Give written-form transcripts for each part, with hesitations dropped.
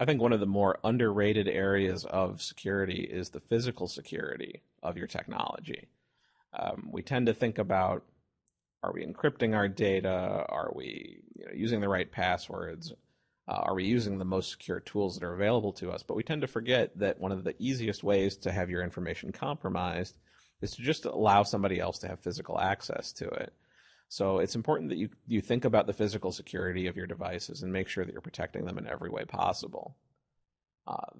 I think one of the more underrated areas of security is the physical security of your technology. We tend to think about, are we encrypting our data? Are we using the right passwords? Are we using the most secure tools that are available to us? But we tend to forget that one of the easiest ways to have your information compromised is to just allow somebody else to have physical access to it. So it's important that you think about the physical security of your devices and make sure that you're protecting them in every way possible.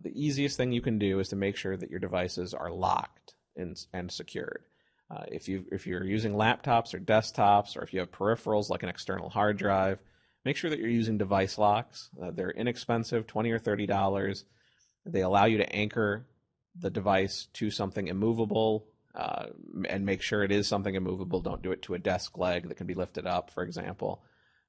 The easiest thing you can do is to make sure that your devices are locked and secured. If you're using laptops or desktops, or if you have peripherals like an external hard drive, make sure that you're using device locks. They're inexpensive, $20 or $30. They allow you to anchor the device to something immovable, and make sure it is something immovable. Don't do it to a desk leg that can be lifted up, for example.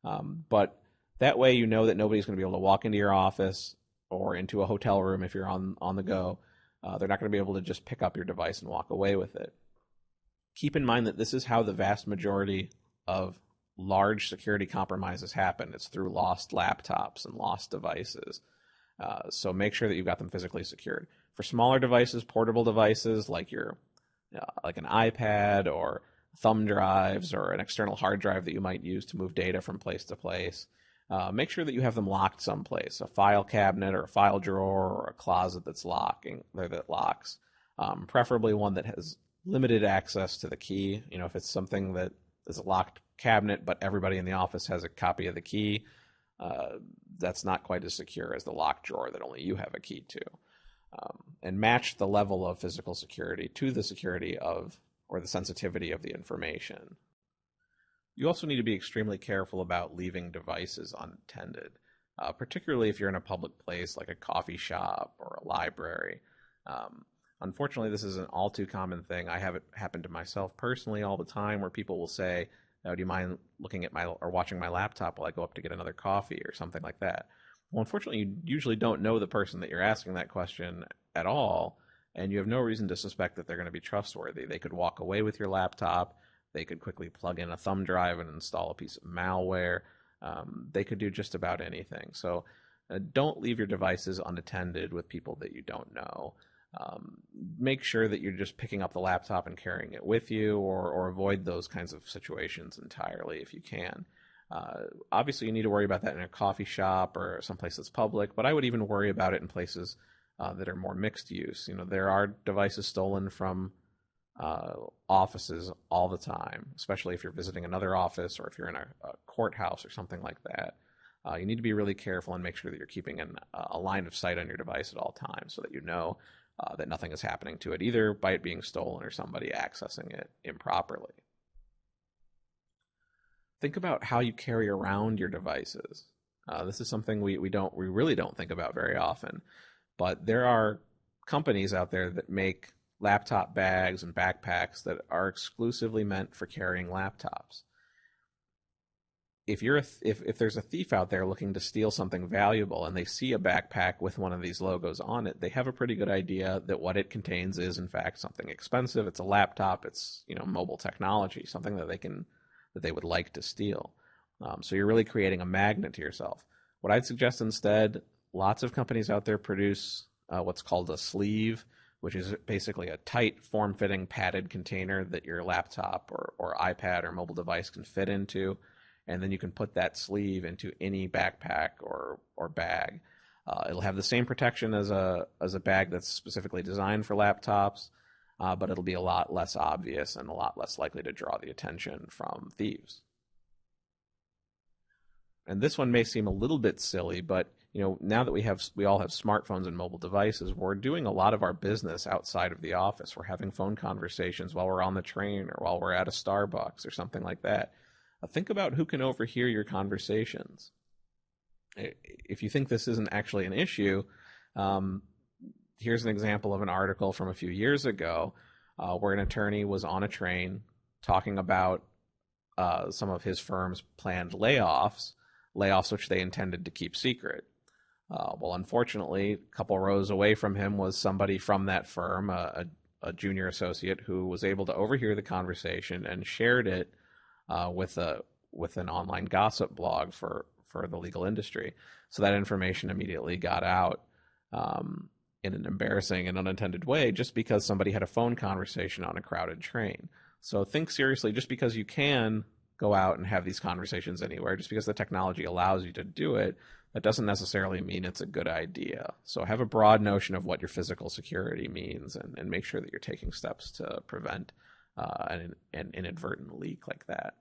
But that way you know that nobody's going to be able to walk into your office or into a hotel room if you're on the go. They're not going to be able to just pick up your device and walk away with it. Keep in mind that this is how the vast majority of large security compromises happen. It's through lost laptops and lost devices. So make sure that you've got them physically secured. For smaller devices, portable devices like like an iPad or thumb drives or an external hard drive that you might use to move data from place to place, make sure that you have them locked someplace, a file cabinet or a file drawer or a closet that locks, preferably one that has limited access to the key. If it's something that is a locked cabinet but everybody in the office has a copy of the key, that's not quite as secure as the locked drawer that only you have a key to. And match the level of physical security to the security of, or the sensitivity of, the information. You also need to be extremely careful about leaving devices unattended, particularly if you're in a public place like a coffee shop or a library. Unfortunately, this is an all too common thing. I have it happen to myself personally all the time, where people will say, "Oh, do you mind looking at or watching my laptop while I go up to get another coffee," or something like that. Well, unfortunately, you usually don't know the person that you're asking that question at all, and you have no reason to suspect that they're going to be trustworthy. They could walk away with your laptop. They could quickly plug in a thumb drive and install a piece of malware. They could do just about anything. So don't leave your devices unattended with people that you don't know. Make sure that you're just picking up the laptop and carrying it with you, or avoid those kinds of situations entirely if you can. Obviously, you need to worry about that in a coffee shop or someplace that's public, but I would even worry about it in places that are more mixed use. There are devices stolen from offices all the time, especially if you're visiting another office or if you're in a courthouse or something like that. You need to be really careful and make sure that you're keeping a line of sight on your device at all times, so that you know that nothing is happening to it, either by it being stolen or somebody accessing it improperly. Think about how you carry around your devices. This is something we really don't think about very often, but there are companies out there that make laptop bags and backpacks that are exclusively meant for carrying laptops. If there's a thief out there looking to steal something valuable and they see a backpack with one of these logos on it, they have a pretty good idea that what it contains is in fact something expensive. It's a laptop. It's mobile technology, something that they would like to steal. So you're really creating a magnet to yourself. What I'd suggest instead, lots of companies out there produce what's called a sleeve, which is basically a tight, form-fitting, padded container that your laptop or iPad or mobile device can fit into, and then you can put that sleeve into any backpack or bag. It'll have the same protection as a bag that's specifically designed for laptops, but it'll be a lot less obvious and a lot less likely to draw the attention from thieves. And this one may seem a little bit silly, but now that we all have smartphones and mobile devices, we're doing a lot of our business outside of the office. We're having phone conversations while we're on the train or while we're at a Starbucks or something like that. Think about who can overhear your conversations. If you think this isn't actually an issue, here's an example of an article from a few years ago where an attorney was on a train talking about some of his firm's planned layoffs which they intended to keep secret. Well, unfortunately, a couple rows away from him was somebody from that firm, a junior associate, who was able to overhear the conversation and shared it with an online gossip blog for for the legal industry. So that information immediately got out in an embarrassing and unintended way just because somebody had a phone conversation on a crowded train. So think seriously, just because you can go out and have these conversations anywhere, just because the technology allows you to do it, that doesn't necessarily mean it's a good idea. So have a broad notion of what your physical security means, and make sure that you're taking steps to prevent an inadvertent leak like that.